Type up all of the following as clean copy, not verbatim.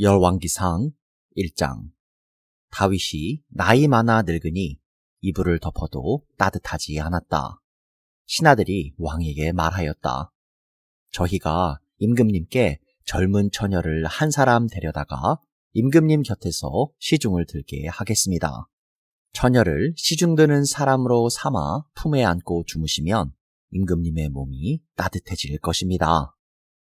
열왕기상 1장. 다윗이 나이 많아 늙으니 이불을 덮어도 따뜻하지 않았다. 신하들이 왕에게 말하였다. 저희가 임금님께 젊은 처녀를 한 사람 데려다가 임금님 곁에서 시중을 들게 하겠습니다. 처녀를 시중 드는 사람으로 삼아 품에 안고 주무시면 임금님의 몸이 따뜻해질 것입니다.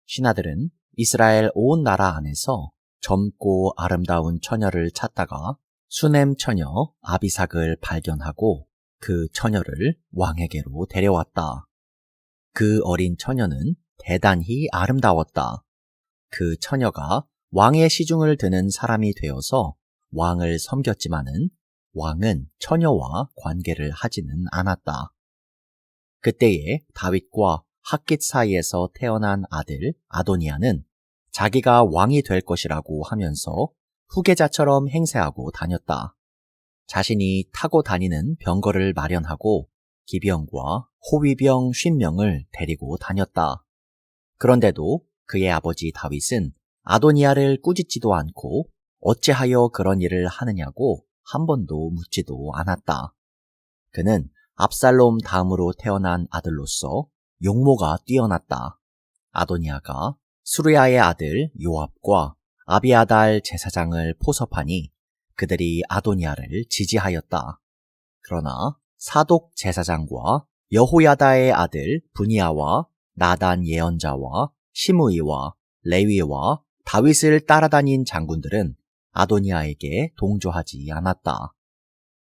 신하들은 이스라엘 온 나라 안에서 젊고 아름다운 처녀를 찾다가 수넴 처녀 아비삭을 발견하고 그 처녀를 왕에게로 데려왔다. 그 어린 처녀는 대단히 아름다웠다. 그 처녀가 왕의 시중을 드는 사람이 되어서 왕을 섬겼지만은 왕은 처녀와 관계를 하지는 않았다. 그때에 다윗과 핫깃 사이에서 태어난 아들 아도니아는 자기가 왕이 될 것이라고 하면서 후계자처럼 행세하고 다녔다. 자신이 타고 다니는 병거를 마련하고 기병과 호위병 50명을 데리고 다녔다. 그런데도 그의 아버지 다윗은 아도니아를 꾸짖지도 않고 어찌하여 그런 일을 하느냐고 한 번도 묻지도 않았다. 그는 압살롬 다음으로 태어난 아들로서 용모가 뛰어났다. 아도니아가 수르야의 아들 요압과 아비아달 제사장을 포섭하니 그들이 아도니아를 지지하였다. 그러나 사독 제사장과 여호야다의 아들 분이아와 나단 예언자와 시므이와 레위와 다윗을 따라다닌 장군들은 아도니아에게 동조하지 않았다.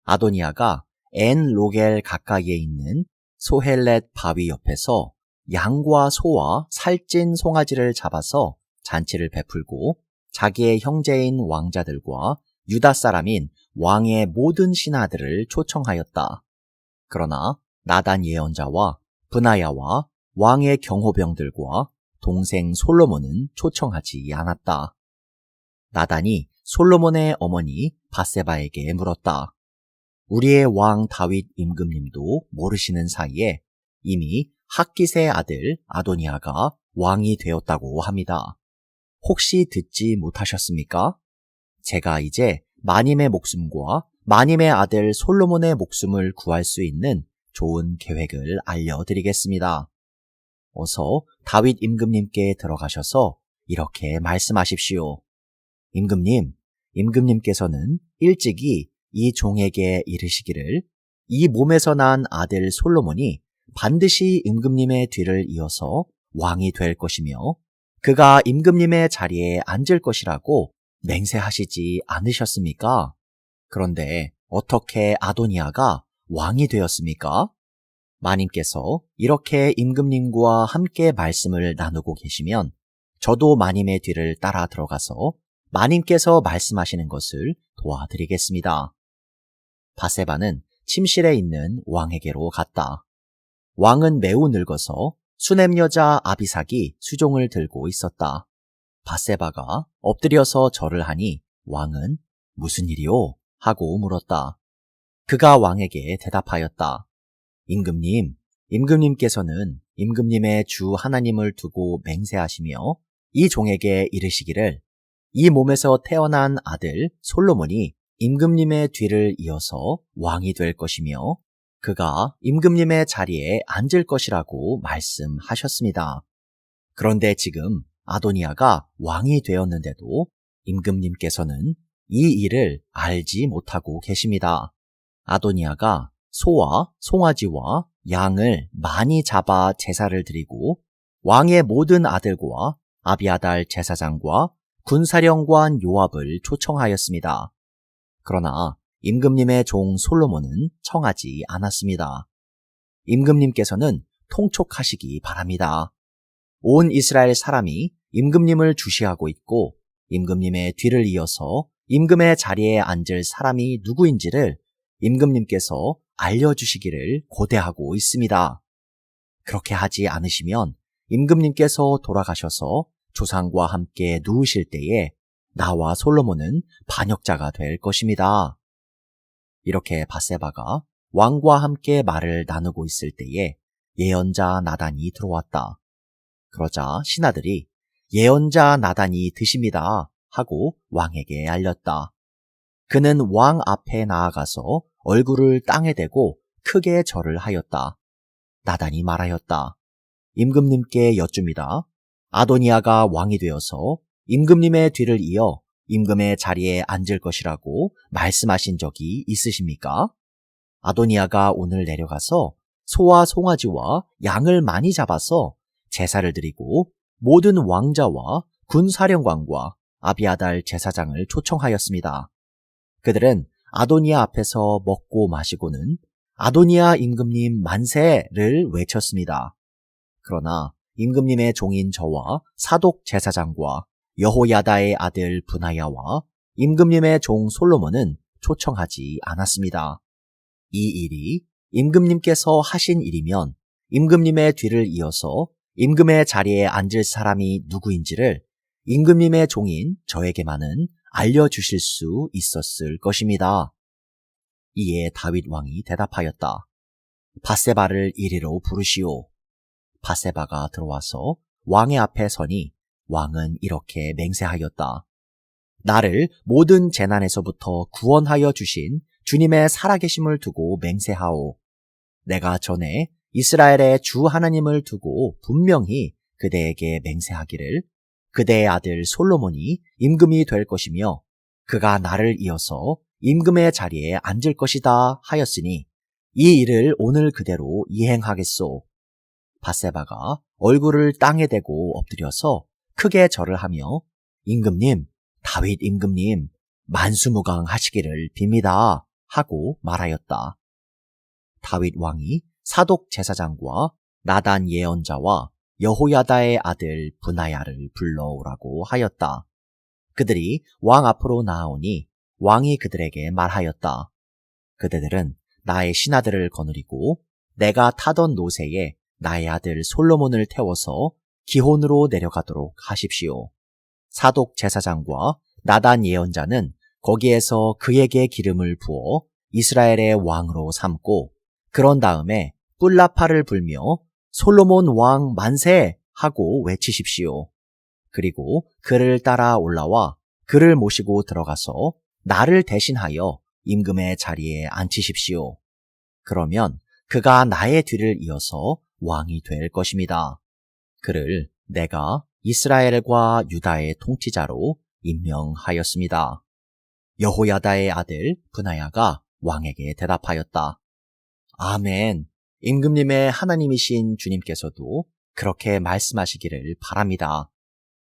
아도니아가 엔 로겔 가까이에 있는 소헬렛 바위 옆에서 양과 소와 살찐 송아지를 잡아서 잔치를 베풀고 자기의 형제인 왕자들과 유다 사람인 왕의 모든 신하들을 초청하였다. 그러나 나단 예언자와 브나야와 왕의 경호병들과 동생 솔로몬은 초청하지 않았다. 나단이 솔로몬의 어머니 바세바에게 물었다. 우리의 왕 다윗 임금님도 모르시는 사이에 이미 핫깃의 아들 아도니아가 왕이 되었다고 합니다. 혹시 듣지 못하셨습니까? 제가 이제 마님의 목숨과 마님의 아들 솔로몬의 목숨을 구할 수 있는 좋은 계획을 알려드리겠습니다. 어서 다윗 임금님께 들어가셔서 이렇게 말씀하십시오. 임금님께서는 일찍이 이 종에게 이르시기를 이 몸에서 난 아들 솔로몬이 반드시 임금님의 뒤를 이어서 왕이 될 것이며 그가 임금님의 자리에 앉을 것이라고 맹세하시지 않으셨습니까? 그런데 어떻게 아도니아가 왕이 되었습니까? 마님께서 이렇게 임금님과 함께 말씀을 나누고 계시면 저도 마님의 뒤를 따라 들어가서 마님께서 말씀하시는 것을 도와드리겠습니다. 바세바는 침실에 있는 왕에게로 갔다. 왕은 매우 늙어서 수넴 여자 아비삭이 수종을 들고 있었다. 바세바가 엎드려서 절을 하니 왕은 무슨 일이오? 하고 물었다. 그가 왕에게 대답하였다. 임금님께서는 임금님의 주 하나님을 두고 맹세하시며 이 종에게 이르시기를 이 몸에서 태어난 아들 솔로몬이 임금님의 뒤를 이어서 왕이 될 것이며 그가 임금님의 자리에 앉을 것이라고 말씀하셨습니다. 그런데 지금 아도니아가 왕이 되었는데도 임금님께서는 이 일을 알지 못하고 계십니다. 아도니아가 소와 송아지와 양을 많이 잡아 제사를 드리고 왕의 모든 아들과 아비아달 제사장과 군사령관 요압을 초청하였습니다. 그러나 임금님의 종 솔로몬은 청하지 않았습니다. 임금님께서는 통촉하시기 바랍니다. 온 이스라엘 사람이 임금님을 주시하고 있고 임금님의 뒤를 이어서 임금의 자리에 앉을 사람이 누구인지를 임금님께서 알려주시기를 고대하고 있습니다. 그렇게 하지 않으시면 임금님께서 돌아가셔서 조상과 함께 누우실 때에 나와 솔로몬은 반역자가 될 것입니다. 이렇게 바세바가 왕과 함께 말을 나누고 있을 때에 예언자 나단이 들어왔다. 그러자 신하들이 예언자 나단이 드십니다 하고 왕에게 알렸다. 그는 왕 앞에 나아가서 얼굴을 땅에 대고 크게 절을 하였다. 나단이 말하였다. 임금님께 여쭙니다. 아도니아가 왕이 되어서 임금님의 뒤를 이어 임금의 자리에 앉을 것이라고 말씀하신 적이 있으십니까? 아도니아가 오늘 내려가서 소와 송아지와 양을 많이 잡아서 제사를 드리고 모든 왕자와 군사령관과 아비아달 제사장을 초청하였습니다. 그들은 아도니아 앞에서 먹고 마시고는 아도니아 임금님 만세를 외쳤습니다. 그러나 임금님의 종인 저와 사독 제사장과 여호야다의 아들 브나야와 임금님의 종 솔로몬은 초청하지 않았습니다. 이 일이 임금님께서 하신 일이면 임금님의 뒤를 이어서 임금의 자리에 앉을 사람이 누구인지를 임금님의 종인 저에게만은 알려주실 수 있었을 것입니다. 이에 다윗 왕이 대답하였다. 밧세바를 이리로 부르시오. 밧세바가 들어와서 왕의 앞에 서니 왕은 이렇게 맹세하였다. 나를 모든 재난에서부터 구원하여 주신 주님의 살아계심을 두고 맹세하오. 내가 전에 이스라엘의 주 하나님을 두고 분명히 그대에게 맹세하기를 그대의 아들 솔로몬이 임금이 될 것이며 그가 나를 이어서 임금의 자리에 앉을 것이다 하였으니 이 일을 오늘 그대로 이행하겠소. 밧세바가 얼굴을 땅에 대고 엎드려서 크게 절을 하며 임금님, 다윗 임금님, 만수무강하시기를 빕니다 하고 말하였다. 다윗 왕이 사독 제사장과 나단 예언자와 여호야다의 아들 브나야를 불러오라고 하였다. 그들이 왕 앞으로 나아오니 왕이 그들에게 말하였다. 그대들은 나의 신하들을 거느리고 내가 타던 노새에 나의 아들 솔로몬을 태워서 기혼으로 내려가도록 하십시오. 사독 제사장과 나단 예언자는 거기에서 그에게 기름을 부어 이스라엘의 왕으로 삼고 그런 다음에 뿔라파를 불며 솔로몬 왕 만세 하고 외치십시오. 그리고 그를 따라 올라와 그를 모시고 들어가서 나를 대신하여 임금의 자리에 앉히십시오. 그러면 그가 나의 뒤를 이어서 왕이 될 것입니다. 그를 내가 이스라엘과 유다의 통치자로 임명하였습니다. 여호야다의 아들 브나야가 왕에게 대답하였다. 아멘. 임금님의 하나님이신 주님께서도 그렇게 말씀하시기를 바랍니다.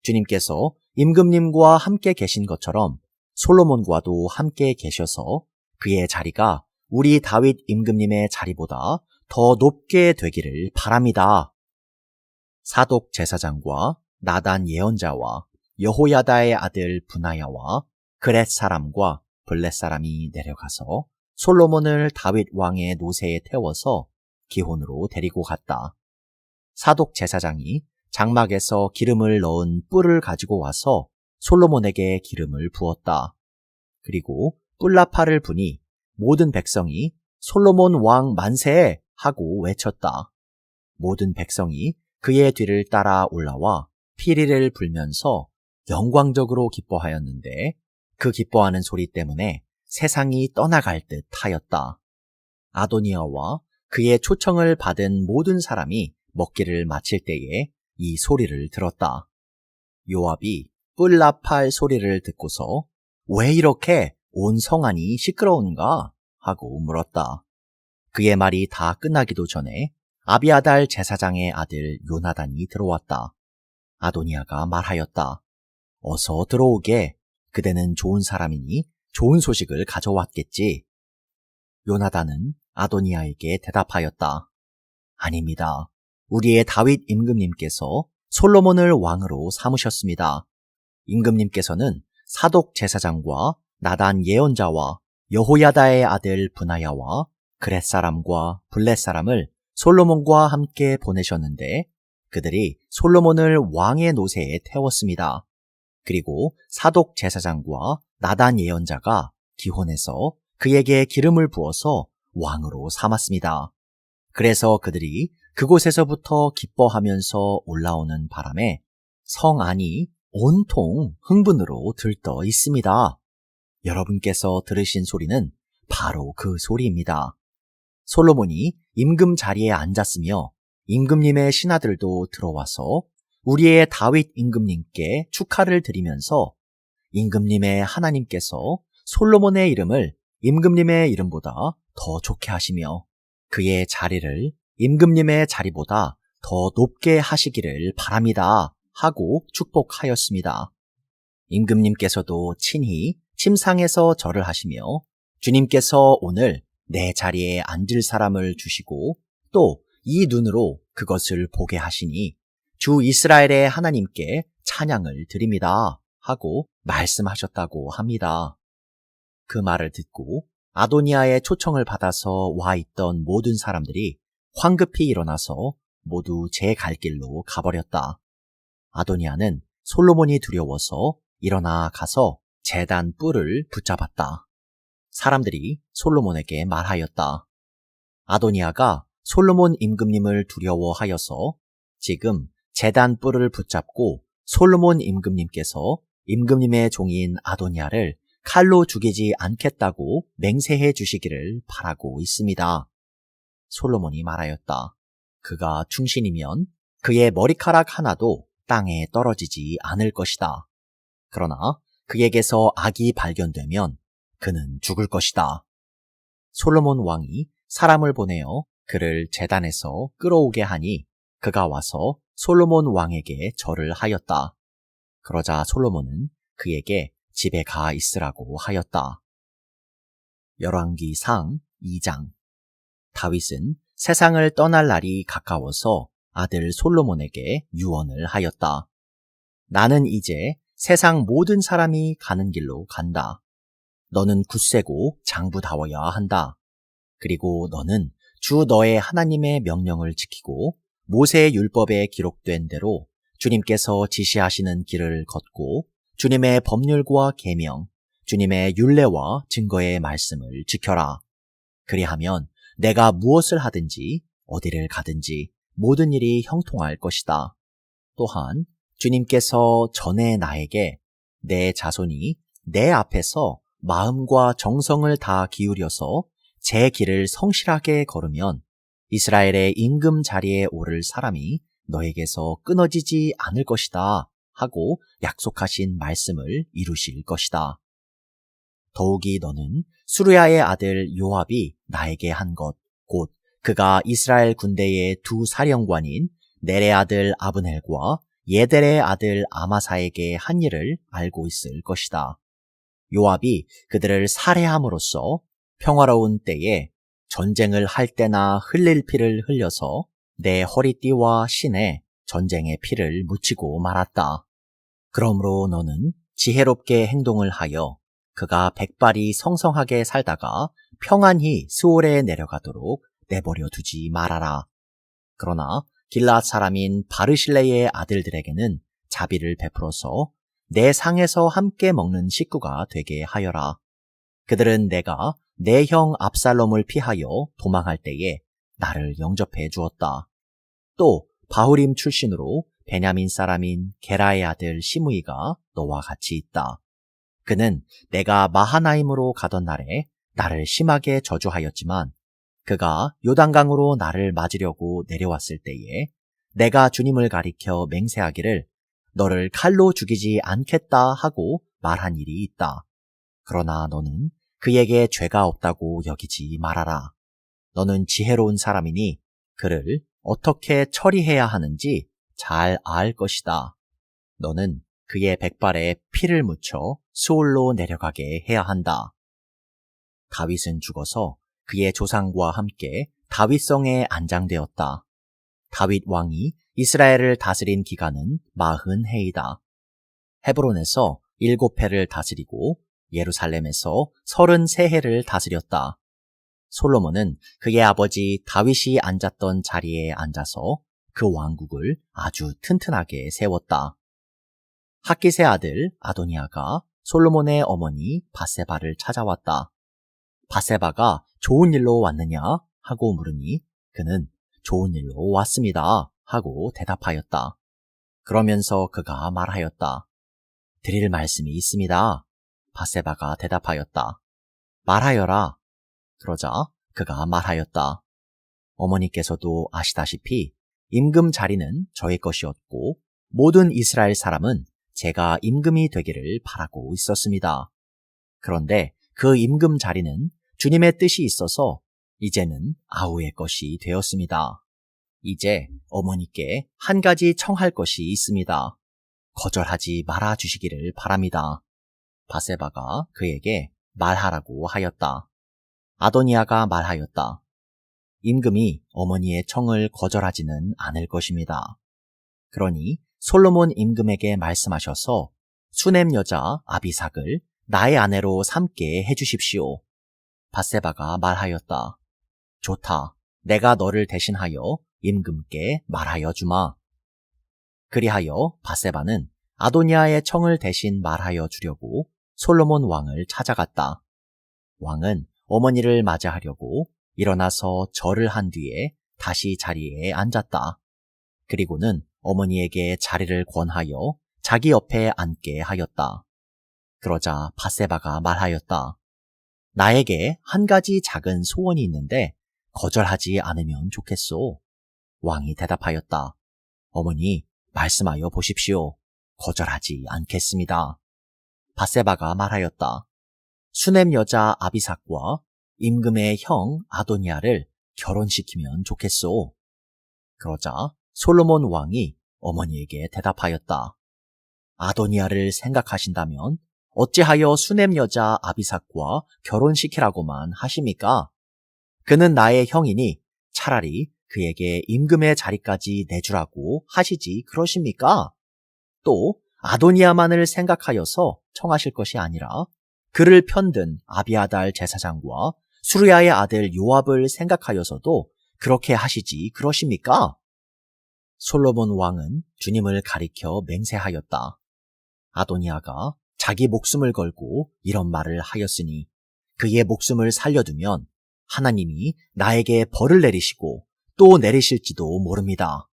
주님께서 임금님과 함께 계신 것처럼 솔로몬과도 함께 계셔서 그의 자리가 우리 다윗 임금님의 자리보다 더 높게 되기를 바랍니다. 사독 제사장과 나단 예언자와 여호야다의 아들 브나야와 그렛 사람과 블렛 사람이 내려가서 솔로몬을 다윗 왕의 노새에 태워서 기혼으로 데리고 갔다. 사독 제사장이 장막에서 기름을 넣은 뿔을 가지고 와서 솔로몬에게 기름을 부었다. 그리고 뿔나파를 부니 모든 백성이 솔로몬 왕 만세 하고 외쳤다. 모든 백성이 그의 뒤를 따라 올라와 피리를 불면서 영광적으로 기뻐하였는데 그 기뻐하는 소리 때문에 세상이 떠나갈 듯 하였다. 아도니아와 그의 초청을 받은 모든 사람이 먹기를 마칠 때에 이 소리를 들었다. 요압이 뿔나팔 소리를 듣고서 왜 이렇게 온 성안이 시끄러운가 하고 물었다. 그의 말이 다 끝나기도 전에 아비아달 제사장의 아들 요나단이 들어왔다. 아도니아가 말하였다. 어서 들어오게. 그대는 좋은 사람이니 좋은 소식을 가져왔겠지. 요나단은 아도니아에게 대답하였다. 아닙니다. 우리의 다윗 임금님께서 솔로몬을 왕으로 삼으셨습니다. 임금님께서는 사독 제사장과 나단 예언자와 여호야다의 아들 브나야와 그렛 사람과 블렛 사람을 솔로몬과 함께 보내셨는데 그들이 솔로몬을 왕의 노새에 태웠습니다. 그리고 사독 제사장과 나단 예언자가 기혼해서 그에게 기름을 부어서 왕으로 삼았습니다. 그래서 그들이 그곳에서부터 기뻐하면서 올라오는 바람에 성 안이 온통 흥분으로 들떠 있습니다. 여러분께서 들으신 소리는 바로 그 소리입니다. 솔로몬이 임금 자리에 앉았으며 임금님의 신하들도 들어와서 우리의 다윗 임금님께 축하를 드리면서 임금님의 하나님께서 솔로몬의 이름을 임금님의 이름보다 더 좋게 하시며 그의 자리를 임금님의 자리보다 더 높게 하시기를 바랍니다 하고 축복하였습니다. 임금님께서도 친히 침상에서 절을 하시며 주님께서 오늘 내 자리에 앉을 사람을 주시고 또 이 눈으로 그것을 보게 하시니 주 이스라엘의 하나님께 찬양을 드립니다 하고 말씀하셨다고 합니다. 그 말을 듣고 아도니아의 초청을 받아서 와 있던 모든 사람들이 황급히 일어나서 모두 제 갈 길로 가버렸다. 아도니아는 솔로몬이 두려워서 일어나 가서 제단 뿔을 붙잡았다. 사람들이 솔로몬에게 말하였다. 아도니아가 솔로몬 임금님을 두려워하여서 지금 제단 뿔을 붙잡고 솔로몬 임금님께서 임금님의 종인 아도니아를 칼로 죽이지 않겠다고 맹세해 주시기를 바라고 있습니다. 솔로몬이 말하였다. 그가 충신이면 그의 머리카락 하나도 땅에 떨어지지 않을 것이다. 그러나 그에게서 악이 발견되면 그는 죽을 것이다. 솔로몬 왕이 사람을 보내어 그를 제단에서 끌어오게 하니 그가 와서 솔로몬 왕에게 절을 하였다. 그러자 솔로몬은 그에게 집에 가 있으라고 하였다. 열왕기상 2장. 다윗은 세상을 떠날 날이 가까워서 아들 솔로몬에게 유언을 하였다. 나는 이제 세상 모든 사람이 가는 길로 간다. 너는 굳세고 장부다워야 한다. 그리고 너는 주 너의 하나님의 명령을 지키고 모세의 율법에 기록된 대로 주님께서 지시하시는 길을 걷고 주님의 법률과 계명, 주님의 율례와 증거의 말씀을 지켜라. 그리하면 내가 무엇을 하든지 어디를 가든지 모든 일이 형통할 것이다. 또한 주님께서 전에 나에게 내 자손이 내 앞에서 마음과 정성을 다 기울여서 제 길을 성실하게 걸으면 이스라엘의 임금 자리에 오를 사람이 너에게서 끊어지지 않을 것이다 하고 약속하신 말씀을 이루실 것이다. 더욱이 너는 수르야의 아들 요압이 나에게 한 것, 곧 그가 이스라엘 군대의 두 사령관인 넬의 아들 아브넬과 예델의 아들 아마사에게 한 일을 알고 있을 것이다. 요압이 그들을 살해함으로써 평화로운 때에 전쟁을 할 때나 흘릴 피를 흘려서 내 허리띠와 신에 전쟁의 피를 묻히고 말았다. 그러므로 너는 지혜롭게 행동을 하여 그가 백발이 성성하게 살다가 평안히 스올에 내려가도록 내버려 두지 말아라. 그러나 길앗 사람인 바르실레의 아들들에게는 자비를 베풀어서 내 상에서 함께 먹는 식구가 되게 하여라. 그들은 내가 내 형 압살롬을 피하여 도망할 때에 나를 영접해 주었다. 또 바후림 출신으로 베냐민 사람인 게라의 아들 시므이가 너와 같이 있다. 그는 내가 마하나임으로 가던 날에 나를 심하게 저주하였지만 그가 요단강으로 나를 맞으려고 내려왔을 때에 내가 주님을 가리켜 맹세하기를 너를 칼로 죽이지 않겠다 하고 말한 일이 있다. 그러나 너는 그에게 죄가 없다고 여기지 말아라. 너는 지혜로운 사람이니 그를 어떻게 처리해야 하는지 잘 알 것이다. 너는 그의 백발에 피를 묻혀 수올로 내려가게 해야 한다. 다윗은 죽어서 그의 조상과 함께 다윗성에 안장되었다. 다윗 왕이 이스라엘을 다스린 기간은 40해이다. 헤브론에서 7해를 다스리고 예루살렘에서 33해를 다스렸다. 솔로몬은 그의 아버지 다윗이 앉았던 자리에 앉아서 그 왕국을 아주 튼튼하게 세웠다. 핫깃의 아들 아도니아가 솔로몬의 어머니 밧세바를 찾아왔다. 밧세바가 좋은 일로 왔느냐 하고 물으니 그는 좋은 일로 왔습니다 하고 대답하였다. 그러면서 그가 말하였다. 드릴 말씀이 있습니다. 밧세바가 대답하였다. 말하여라. 그러자 그가 말하였다. 어머니께서도 아시다시피 임금 자리는 저의 것이었고 모든 이스라엘 사람은 제가 임금이 되기를 바라고 있었습니다. 그런데 그 임금 자리는 주님의 뜻이 있어서 이제는 아우의 것이 되었습니다. 이제 어머니께 한 가지 청할 것이 있습니다. 거절하지 말아 주시기를 바랍니다. 밧세바가 그에게 말하라고 하였다. 아도니아가 말하였다. 임금이 어머니의 청을 거절하지는 않을 것입니다. 그러니 솔로몬 임금에게 말씀하셔서 수넴 여자 아비삭을 나의 아내로 삼게 해주십시오. 밧세바가 말하였다. 좋다. 내가 너를 대신하여 임금께 말하여 주마. 그리하여 밧세바는 아도니아의 청을 대신 말하여 주려고 솔로몬 왕을 찾아갔다. 왕은 어머니를 맞이하려고 일어나서 절을 한 뒤에 다시 자리에 앉았다. 그리고는 어머니에게 자리를 권하여 자기 옆에 앉게 하였다. 그러자 밧세바가 말하였다. 나에게 한 가지 작은 소원이 있는데 거절하지 않으면 좋겠소. 왕이 대답하였다. 어머니, 말씀하여 보십시오. 거절하지 않겠습니다. 밧세바가 말하였다. 수넴 여자 아비삭과 임금의 형 아도니아를 결혼시키면 좋겠소. 그러자 솔로몬 왕이 어머니에게 대답하였다. 아도니아를 생각하신다면 어찌하여 수넴 여자 아비삭과 결혼시키라고만 하십니까? 그는 나의 형이니 차라리 그에게 임금의 자리까지 내주라고 하시지 그러십니까? 또 아도니아만을 생각하여서 청하실 것이 아니라 그를 편든 아비아달 제사장과 수르야의 아들 요압을 생각하여서도 그렇게 하시지 그러십니까? 솔로몬 왕은 주님을 가리켜 맹세하였다. 아도니아가 자기 목숨을 걸고 이런 말을 하였으니 그의 목숨을 살려두면 하나님이 나에게 벌을 내리시고 또 내리실지도 모릅니다.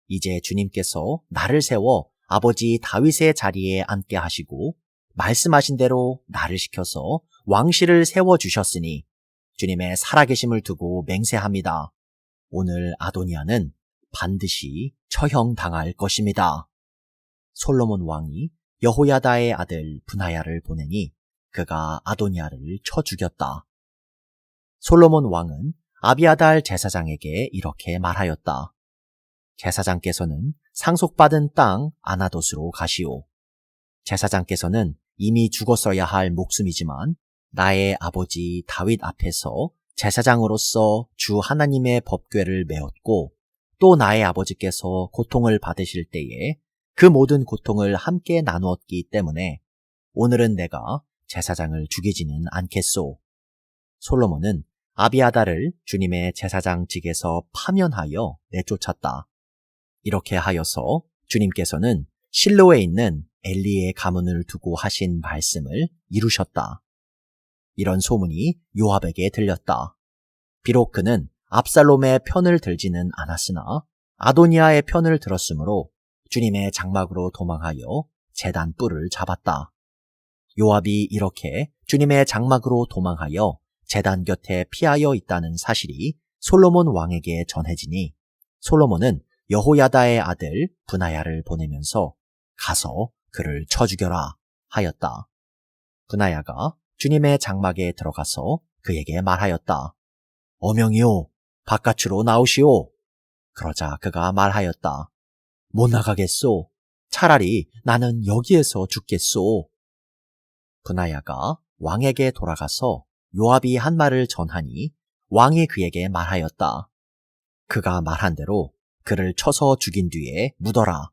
이제 주님께서 나를 세워 아버지 다윗의 자리에 앉게 하시고 말씀하신 대로 나를 시켜서 왕실을 세워주셨으니 주님의 살아계심을 두고 맹세합니다. 오늘 아도니아는 반드시 처형당할 것입니다. 솔로몬 왕이 여호야다의 아들 브나야를 보내니 그가 아도니아를 쳐 죽였다. 솔로몬 왕은 아비아달 제사장에게 이렇게 말하였다. 제사장께서는 상속받은 땅 아나돗으로 가시오. 제사장께서는 이미 죽었어야 할 목숨이지만 나의 아버지 다윗 앞에서 제사장으로서 주 하나님의 법궤를 메었고 또 나의 아버지께서 고통을 받으실 때에 그 모든 고통을 함께 나누었기 때문에 오늘은 내가 제사장을 죽이지는 않겠소. 솔로몬은 아비아달을 주님의 제사장직에서 파면하여 내쫓았다. 이렇게 하여서 주님께서는 실로에 있는 엘리의 가문을 두고 하신 말씀을 이루셨다. 이런 소문이 요압에게 들렸다. 비록 그는 압살롬의 편을 들지는 않았으나 아도니아의 편을 들었으므로 주님의 장막으로 도망하여 제단 뿔을 잡았다. 요압이 이렇게 주님의 장막으로 도망하여 제단 곁에 피하여 있다는 사실이 솔로몬 왕에게 전해지니 솔로몬은 여호야다의 아들 브나야를 보내면서 가서 그를 쳐 죽여라 하였다. 브나야가 주님의 장막에 들어가서 그에게 말하였다. 어명이요, 바깥으로 나오시오. 그러자 그가 말하였다. 못 나가겠소. 차라리 나는 여기에서 죽겠소. 브나야가 왕에게 돌아가서 요압이 한 말을 전하니 왕이 그에게 말하였다. 그가 말한 대로 그를 쳐서 죽인 뒤에 묻어라.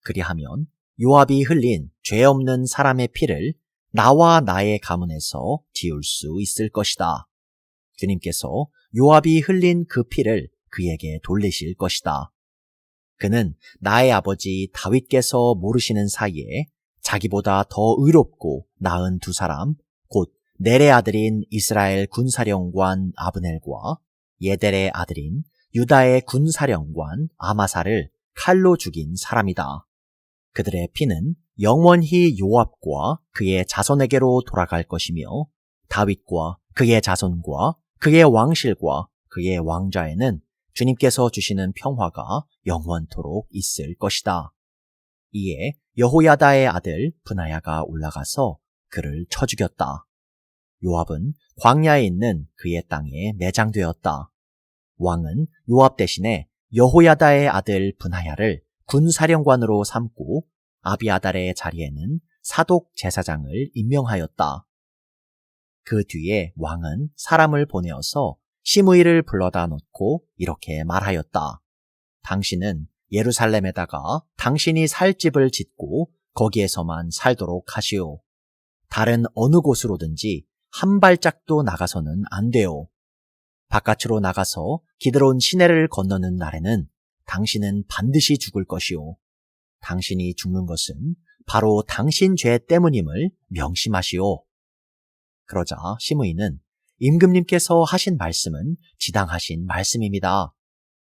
그리하면 요압이 흘린 죄 없는 사람의 피를 나와 나의 가문에서 지울 수 있을 것이다. 주님께서 요압이 흘린 그 피를 그에게 돌리실 것이다. 그는 나의 아버지 다윗께서 모르시는 사이에 자기보다 더 의롭고 나은 두 사람, 곧 넬의 아들인 이스라엘 군사령관 아브넬과 예델의 아들인 유다의 군사령관 아마사를 칼로 죽인 사람이다. 그들의 피는 영원히 요압과 그의 자손에게로 돌아갈 것이며 다윗과 그의 자손과 그의 왕실과 그의 왕좌에는 주님께서 주시는 평화가 영원토록 있을 것이다. 이에 여호야다의 아들 브나야가 올라가서 그를 쳐 죽였다. 요압은 광야에 있는 그의 땅에 매장되었다. 왕은 요압 대신에 여호야다의 아들 브나야를 군사령관으로 삼고 아비아달의 자리에는 사독 제사장을 임명하였다. 그 뒤에 왕은 사람을 보내어서 시므이를 불러다 놓고 이렇게 말하였다. 당신은 예루살렘에다가 당신이 살 집을 짓고 거기에서만 살도록 하시오. 다른 어느 곳으로든지 한 발짝도 나가서는 안 돼요. 바깥으로 나가서 기드론 시내를 건너는 날에는 당신은 반드시 죽을 것이오. 당신이 죽는 것은 바로 당신 죄 때문임을 명심하시오. 그러자 시므이는 임금님께서 하신 말씀은 지당하신 말씀입니다.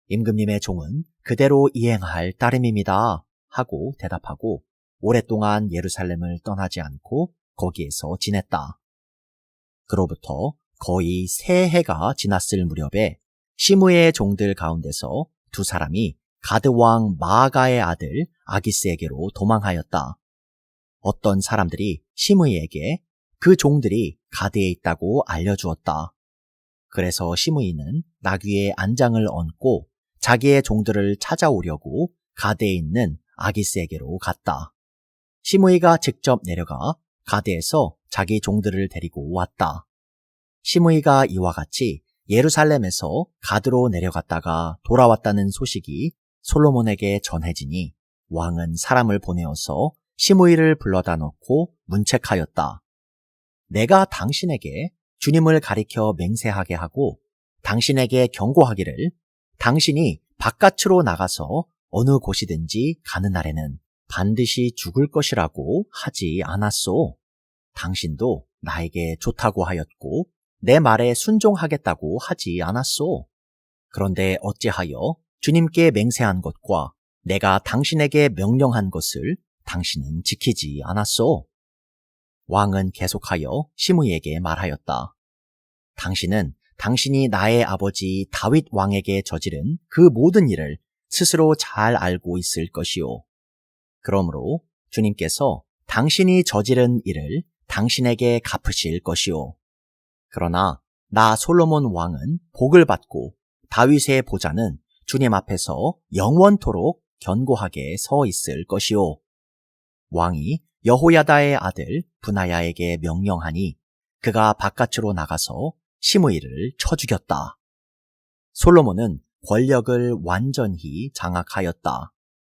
임금님의 종은 그대로 이행할 따름입니다. 하고 대답하고 오랫동안 예루살렘을 떠나지 않고 거기에서 지냈다. 그로부터 거의 3해가 지났을 무렵에 시므이의 종들 가운데서 2사람이 가드왕 마아가의 아들 아기스에게로 도망하였다. 어떤 사람들이 시므이에게 그 종들이 가드에 있다고 알려주었다. 그래서 시므이는 나귀의 안장을 얹고 자기의 종들을 찾아오려고 가드에 있는 아기스에게로 갔다. 시므이가 직접 내려가 가드에서 자기 종들을 데리고 왔다. 시므이가 이와 같이 예루살렘에서 가드로 내려갔다가 돌아왔다는 소식이 솔로몬에게 전해지니 왕은 사람을 보내어서 시므이를 불러다 놓고 문책하였다. 내가 당신에게 주님을 가리켜 맹세하게 하고 당신에게 경고하기를 당신이 바깥으로 나가서 어느 곳이든지 가는 날에는 반드시 죽을 것이라고 하지 않았소. 당신도 나에게 좋다고 하였고 내 말에 순종하겠다고 하지 않았소. 그런데 어찌하여 주님께 맹세한 것과 내가 당신에게 명령한 것을 당신은 지키지 않았소? 왕은 계속하여 시므이에게 말하였다. 당신은 당신이 나의 아버지 다윗 왕에게 저지른 그 모든 일을 스스로 잘 알고 있을 것이요. 그러므로 주님께서 당신이 저지른 일을 당신에게 갚으실 것이요. 그러나 나 솔로몬 왕은 복을 받고 다윗의 보좌는 주님 앞에서 영원토록 견고하게 서 있을 것이요. 왕이 여호야다의 아들 브나야에게 명령하니 그가 바깥으로 나가서 시므이를 쳐 죽였다. 솔로몬은 권력을 완전히 장악하였다.